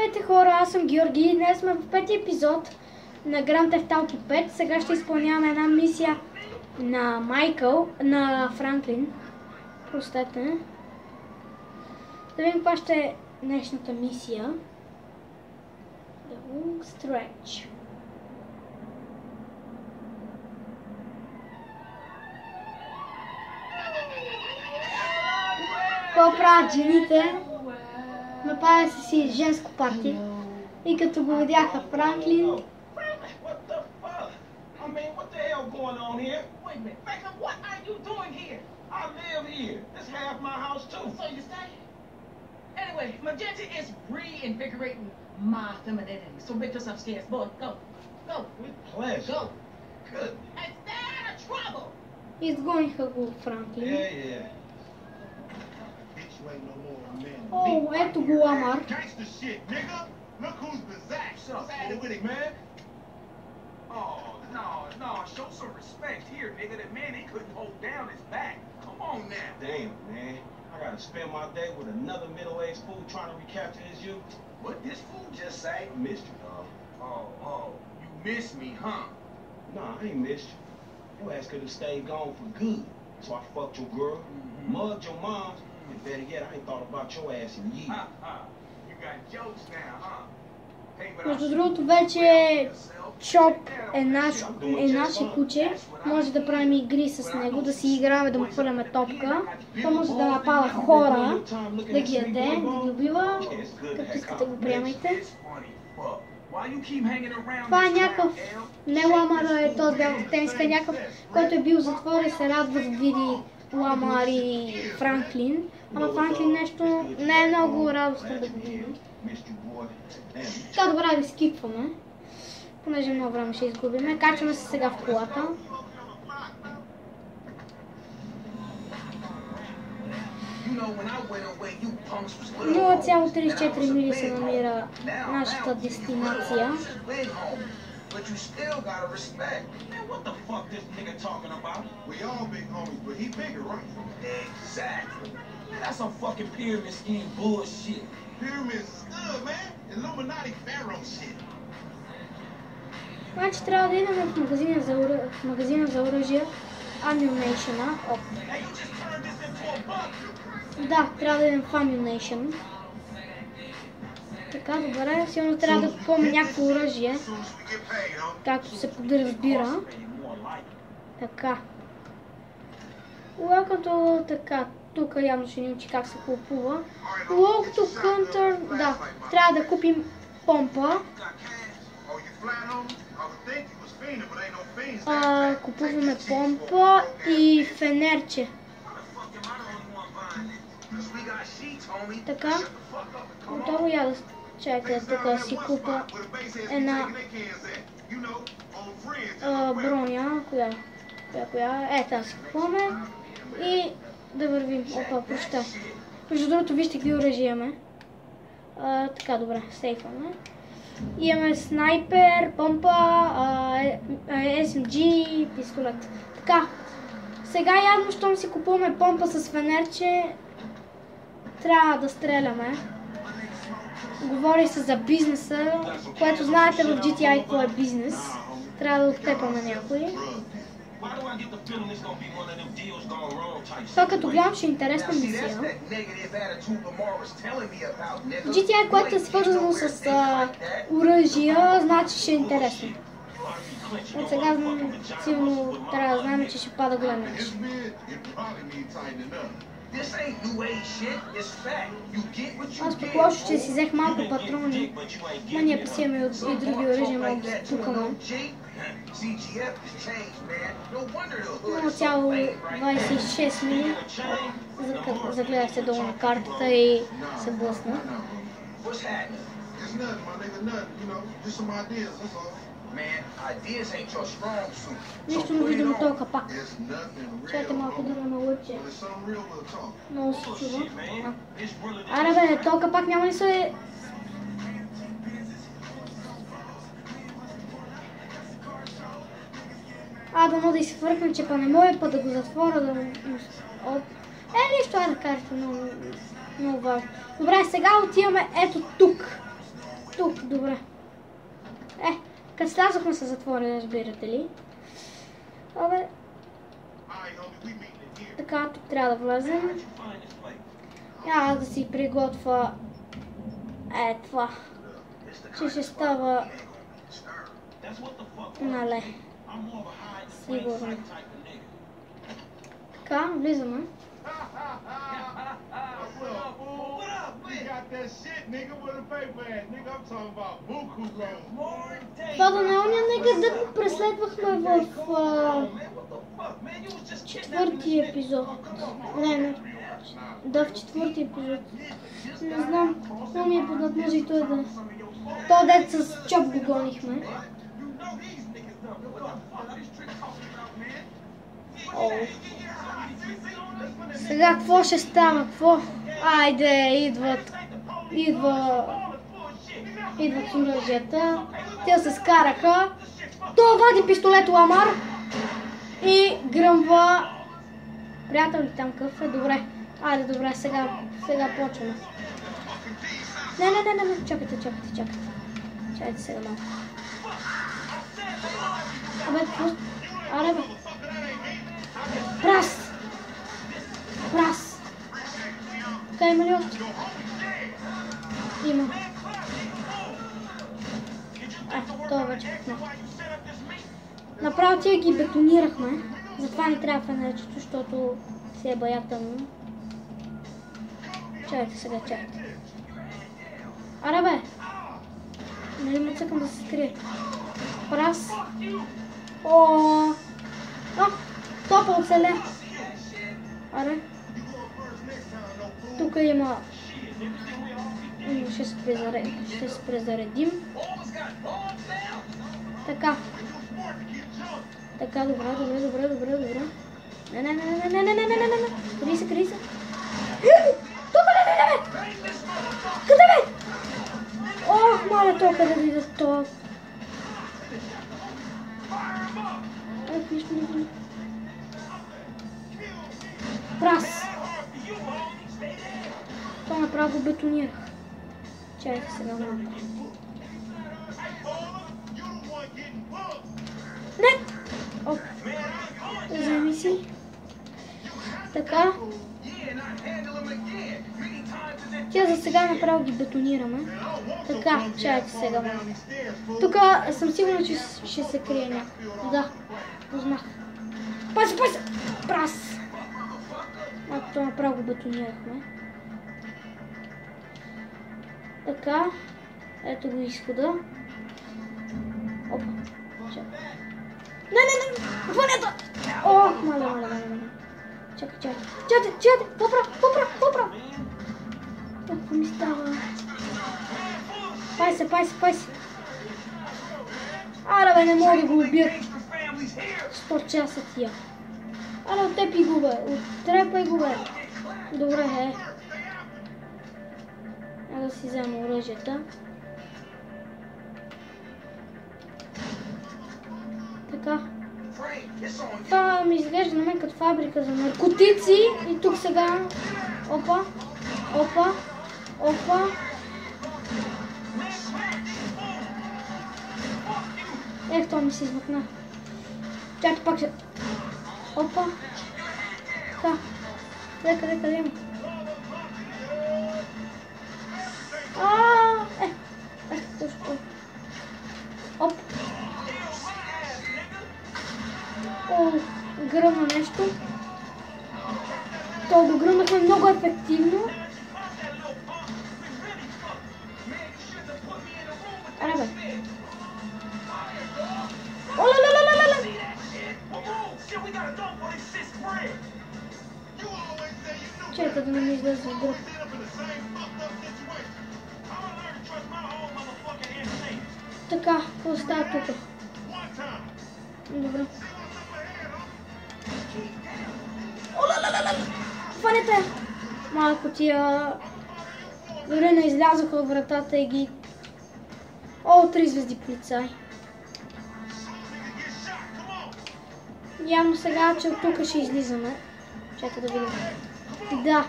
Здравейте хора, аз съм Георги и днес сме в пети епизод на Grand Theft Auto 5. Сега ще изпълняваме една мисия на Франклин. Простете. Да видим каква ще е днешната мисия. The Long Stretch. Какво правят жените? Нападят се си женско парти и като го видяха Франклин, Anyway, Magenta is reinvigorating my femininity. So meet us upstairs, boy. Go. Go. With pleasure. Go. Good. Instead of trouble. изгониха го Франклин. Yeah. О, ето го Ламар. Gangsta shit, nigga. Look who's back. What's happening with it, man? Oh, no, show some respect here, nigga. That man, he couldn't hold down his back. Come on now. Damn, man. I gotta spend my day with another middle-aged fool trying to recapture his youth. What this fool just say? I missed you, dog. Oh, you miss me, huh? Nah, I ain't missed you. Your ass could have stayed gone for good. So I fucked your girl, mugged your mom, and better yet, I ain't thought about your ass in years. You got jokes now, huh? Между другото вече Чоп е наше куче. Може да правим игри с него, да си играме, да му хвърляме топка. То може да напада хора, да ги яде, да ги убива. Като искате го приемайте. Това е някакъв, не Ламара е този бял в тениска, някакъв, който е бил в затвора и се радва да види Ламар и Франклин. Ама Франклин нещо не е много радостно да го види. Така, добре да скипваме, понеже много време ще изгубиме. Качваме се сега в колата. 0,34 мили се намира нашата дестинация. But you still gotta respect. Man, what the fuck this nigga talking about? We all big homies, but he bigger, right? Exactly. Man, that's some fucking pyramid scheme bullshit. Pyramids is good, man. Illuminati pharaoh shit. Значи трябва да идем в магазина за оръжия, Ammunition. Да, трябва да идем в Ammunition. Така, добре, сигурно трябва да купим някакво оръжие, както се подразбира. Така. Welcome така, тук явно ще ни учи как се купува. Walk to counter, да, трябва да купим помпа. Купуваме помпа и фенерче. Така, готово я да чакайте, тук си купа една броня, коя е, тази си купуваме и да вървим. Опа, прощай. Между другото, вижте какви оръжия имаме. Така, добре, сейфваме. Имаме снайпер, помпа, SMG, пистолет. Така, сега явно, щом си купуваме помпа с фенерче, трябва да стреляме. Говори се за бизнеса, което знаете в GTI какво е бизнес. Трябва да оттепаме някой. Това като гледам ще е интересна мисия. GTI, което е свързано с оръжия, значи ще е интересно. От сега сигурно трябва да знаем, че ще пада голям меч. Аз пък лошо, че си взех малко патрони, но ние пък си имаме и други оръжия, много да се пукаме. 0,26 мили. Загледах се долу на картата и се блъсна. Нищо не видим от този капак. Чакайте малко да ме лъче. Много се чува. Аре бе, този капак няма ли се... Дано да изфъркна, че па не мога па да го затворя, да му... нищо, да кажете, много важно. Добре, сега отиваме ето тук. Добре. Като слязохме се затвора, разбирате ли? Абе, така, тук трябва да влезем. Аз да си приготвя това. Ще става, нали, сигурно. Така, влизаме. Това да не оня нека да го преследвахме в четвъртия епизод. Не. Да, в четвъртия епизод. Не знам, но ми е поднат може и той да... То дет с чоп го гонихме. Сега какво ще става? Какво? Айде, идват с оръжията. Те се скараха. Той вади пистолет Ламар и гръмва. Приятел ли там къв е? Добре. Айде, добре, сега почваме. Не, чакайте. Чакайте сега малко. Абе, какво? Аре, бе. Прас! Така има ли още? Има. Това вече пъкна. Направо тия ги бетонирахме. Затова не трябва фенерчето, защото си е бая тъмно. Чакайте сега, чакайте. Аре бе! Нали ме цъкам да се скрие? Прас. Топа оцеля. Аре. Тук има... Ще се презаредим. Така. Така, добре. Не. Крий се. Тук не. Къде бе? Ох, маля, то къде видя то. Нищо не видя. Прас. Това направо бетонирах. Чакайте сега малко. Не! Оп. Вземи си. Така. Тя за сега направо ги бетонираме. Така, чакайте сега малко. Тук съм сигурна, че ще се крие някой. Да, познах. Паси! Прас! Това направо го бетонирахме. Така. Ето го изхода. Опа. Не! Хванета! Ох, маля. Чакай. Попра! Какво ми става? Пай се. Аре бе, не мога да го убият. 100 часа тия. Аре, оттепи го бе. Оттрепай го бе. Добре, да си взема оръжията. Така. Това ми изглежда на мен като фабрика за наркотици. И тук сега... Опа. Ех, това ми се измъкна. Чакай, пак ще... Опа. Така. Къде има? Точно. Оп. Гръмна нещо. То го гръмнахме много ефективно. Аре бе. Оле. Чакай да не ми излезе в гръб. Така, какво става тук? Добре. Хванете! Малко тия... Дори не излязоха от вратата и ги... 3 звезди полицай. Явно сега, че от тук ще излизаме. Чакай да видим. Да.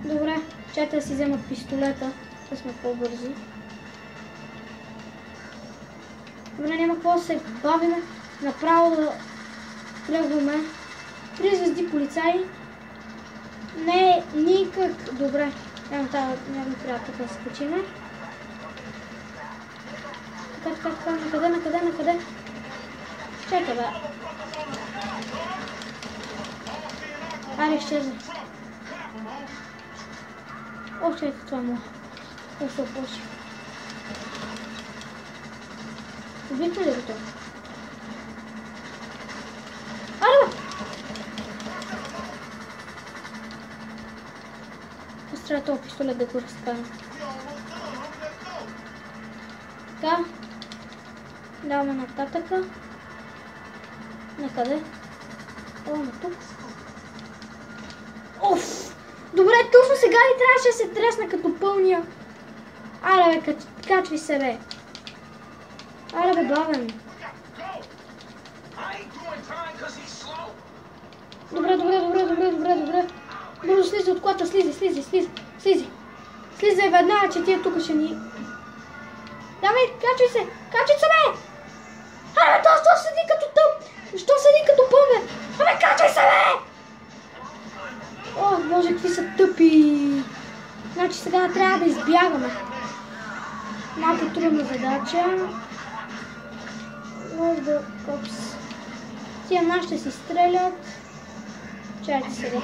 Добре. Чакай да си взема пистолета, да сме по-бързи. Добре, няма какво да се бавиме. Направо да тръгваме. 3 звезди полицаи. Не е никак добре. Няма трябва тук да се качиме. Така, накъде? Чакай, бе. Аре, изчезна. О, чакай, това му. Какво се оплаши? Убихме ли го това? Аре, бе! Трябва този пистолет да го разкана. Така. Даваме нататъка. Накъде? О, на тук. Оф! Добре, точно сега ли трябваше да се тресна като пълния? Аре, бе, качвай се, бе. Аре, бе, бавен. Добре. Бързо слизи от колата, слизи. Слизай веднага, че тия тук ще ни... Давай, качвай се, бе! Абе, то седи като тъп! Защо седи като пъл, бе? Абе, качвай се, бе! О, боже, какви са тъпи! Значи сега трябва да избягаме. Малко трудна задача. Може да... Опс. Тия нашите си стрелят. Чайте сега.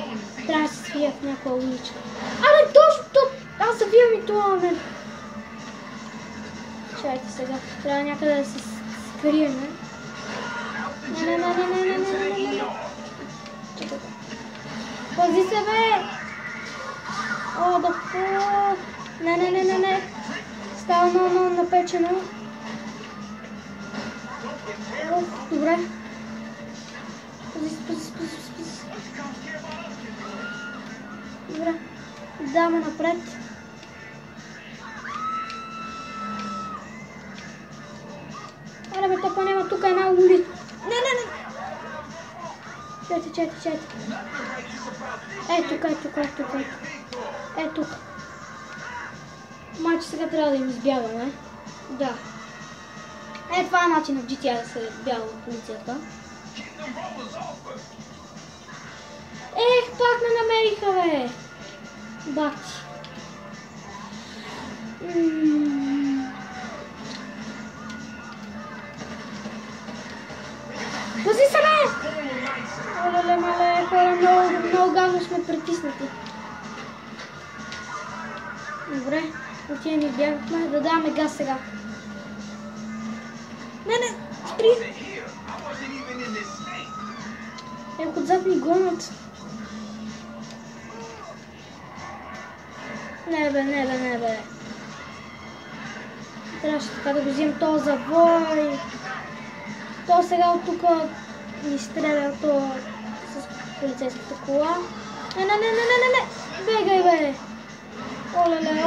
Трябва да се свия в някаква уличка. Абе, точно тук! Аз завивам и това, бе. Чайте сега. Трябва някъде да се скрием, не. Чакай. Пази се, бе! О, да фу! Не. Става много напечено. Добре. Пази се. Добре. Даваме напред. Аре, бе, топа няма тук една улица. Не. Чайте. Е, тук. Майче сега трябва да им избягаме. Да. Е, това е начинът в GTA да се бяга от полицията. Ех, пак ме намериха, бе! Бати. Пази се, бе! Оле, мале, хора, много гадно сме притиснати. Добре, от тия ни бягахме. Да даваме газ сега. Не, спри! Ето отзад ни гонят. Не бе. Трябваше така да го вземем този завой. То сега от тук ни стреля то с полицейската кола. Не. Бегай, бе. Олеле.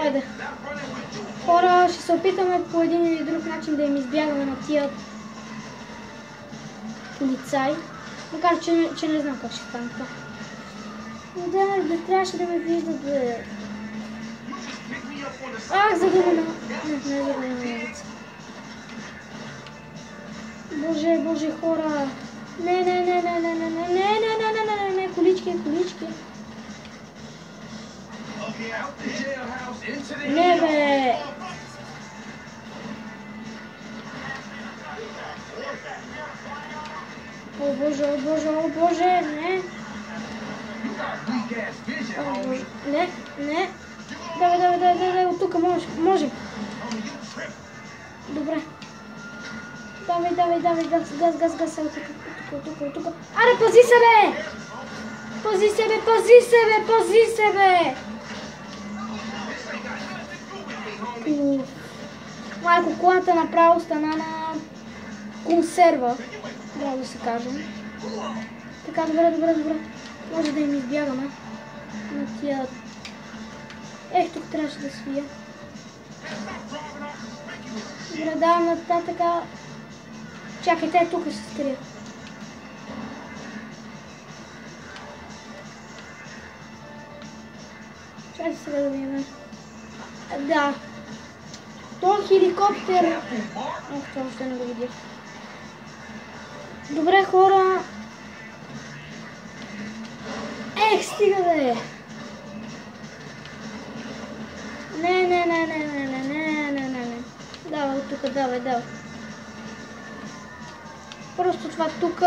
Айде. Хора, ще се опитаме по един или друг начин да им избягаме на тия полицаи. Макар, че не знам как ще стане това. Но да, трябваше да ме виждат, бе. Ах, загубена. Не загубена лица. Боже, хора. Не, колички. Не, бе. О, боже, не. Не. Давай, от тук можем. Добре. Давай, газ, от тук. Аре, пази се, бе! Малко колата направо стана на консерва, може да се кажем. Така, добре. Може да им избягаме на тия... Ех, тук трябваше да свия. Добре, давам нататъка. Чакайте, тук се скрия. Чакайте сега да видим. Да. То хеликоптер. Ох, това още не го видях. Добре, хора. Ех, стига да е. Не. Давай тук, давай. Просто това тук.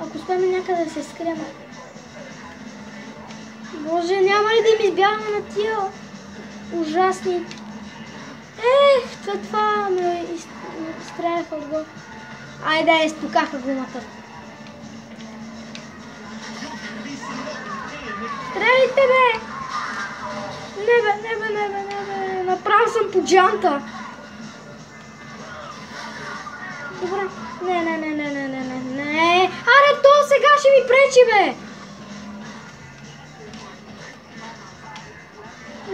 Ако успеем някъде да се скрием. Боже, няма ли да им избягаме на тия ужасни. Ех, това ме изстреляха отгоре. Айде, изпукаха гумата. Стрелите, бе! Не. Направо съм по джанта. Добре. Не. Аре, то сега ще ми пречи, бе!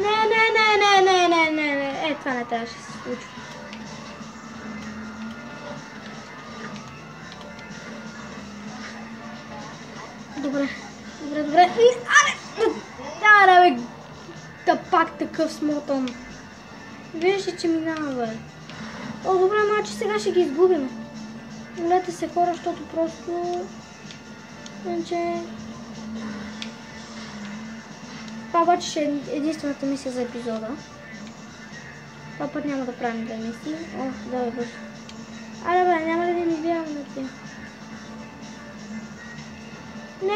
Не. Е, това не трябваше да се случва. Добре. Аре, бе! Та пак такъв смотан. Виж ли, че минава, бе? О, добре, значи сега ще ги изгубим. Молете се, хора, защото просто... Иначе... Това обаче ще е единствената мисия за епизода. Това път няма да правим две мисии. О, давай бързо. Аре, бе, няма ли да ни избягаме на тия? Не.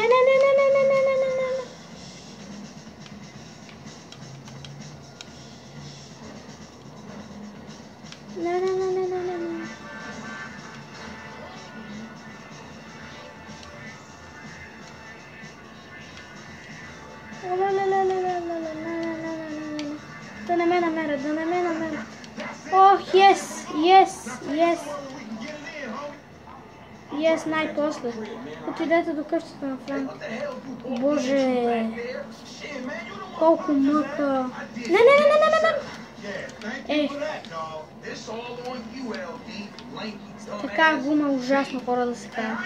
Да не ме намерят. Ох, yes, най-после. Отидете до къщата на Франк. Боже, колко мъка. Не. Така гума ужасно, хора, да се кара.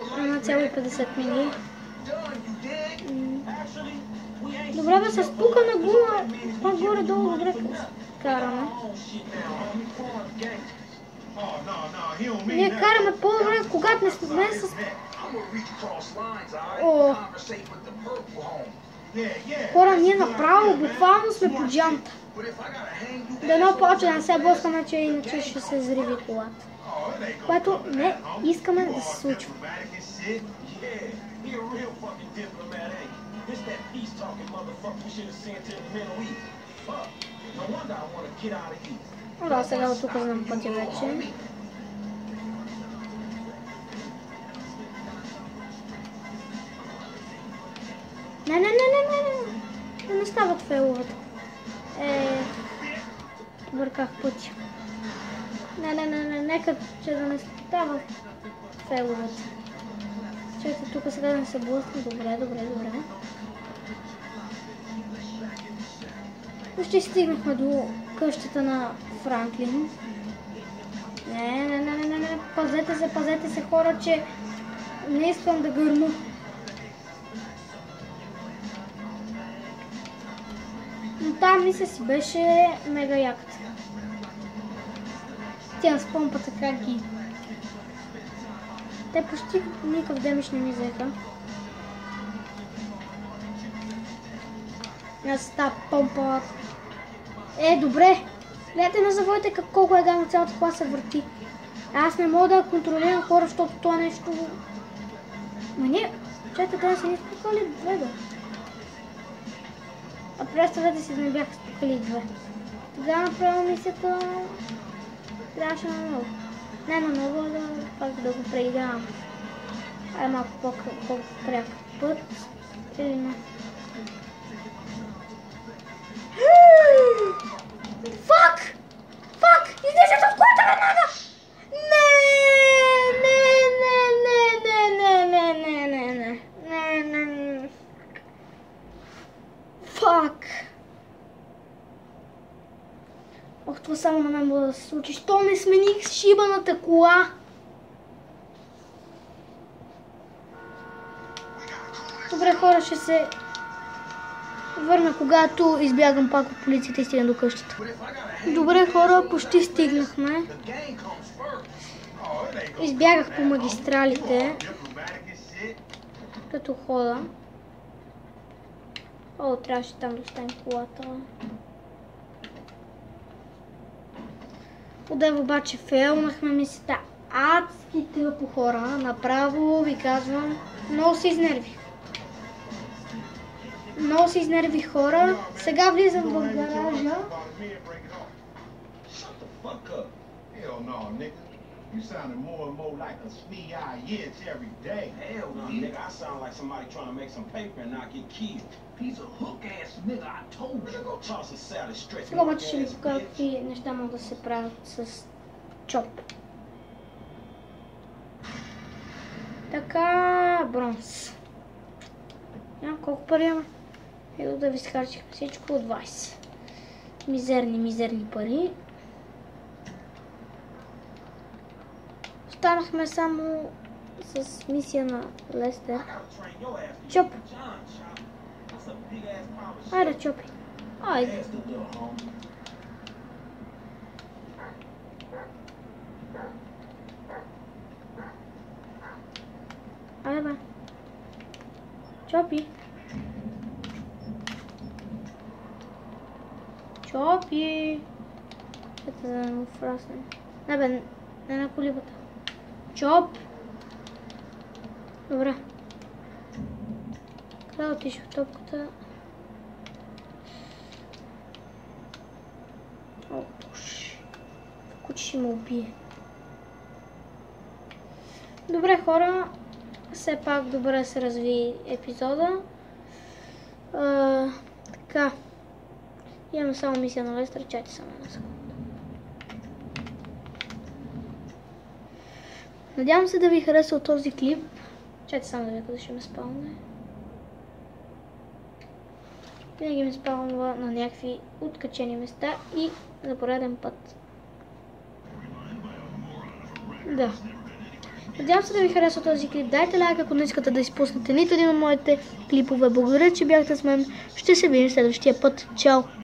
1,50 мили. Добре, бе, с пукана гума, пак горе-долу добре караме. Ние караме по-добре, когато не сме с... О! Хора, ние направо, буквално сме по джамта. Дано повече да не се блъскаме, че иначе ще се взриви колата. Което не искаме да се случва. Да, сега от тук знам пътя вече. Не стават фейловете. Бърках пътя. Нека че да не стават фейловете. Чакайте тук сега да не се блъсне. Добре. Почти стигнахме до къщата на Франклин. Не. Пазете се, хора, че не искам да гърна. Но там мисля си беше мега яката. Тя с помпата как ги... Те почти никакъв демидж не ми взеха. Аз тази помпа... Добре! Гледайте, не забравяйте колко е гайно цялата кола се върти. Аз не мога да контролирам хора, защото това нещо... Ма ние... Чайте, да се не спукали две, бе. А представете си да не бяха спукали две. Тогава направя мисията... Трябваше на ново. Не на ново, да пак да го преигравам. Ай малко по-пряк път. Или не. Фак! Излезете от колата веднага! Не! Фак! Ох, Ох, това само на мен може да се случи. Що не смених шибаната кола? Добре, хора, ще се върна, когато избягам пак от полицията и стигна до къщата. Добре, хора, почти стигнахме. Избягах по магистралите, като хода. О, трябваше там да оставим колата. Отдев обаче фейлнахме мисията. Адски тъпо, хора. Направо ви казвам, много се изнервих. Много се изнервих, хора. Сега влизам в гаража. You sounding more and more like a snee-eye every day. Hell, Nigga, I sound like somebody trying to make some paper and not get killed. He's a hook-ass nigga, I told you. Go toss a salad straight Сега обаче ще ви покажа какви неща могат да се правят с чоп. Така, бронз. Нямам колко пари има. Ето да ви схарчих всичко от 20. Мизерни пари. Останахме само с мисия на Лестер. Чоп! Айде, Чопи! Айде! Айде, бе! Чопи! Чопи! Ето да не му фраснем. Не бе, не на колибата. Чоп! Добре. Къде отиш в топката? О, пуш. Куче ще ме убие. Добре, хора. Все пак добре се разви епизода. Така. Имаме само мисия на Лестър. Чайте само една секунда. Надявам се да ви харесва този клип. Чайте само да ви къде ще ме спалне. Винаги ме спалва на някакви откачени места и за пореден път. Да. Надявам се да ви харесва този клип. Дайте лайк, ако не искате да изпуснете нито един от моите клипове. Благодаря, че бяхте с мен. Ще се видим следващия път. Чао!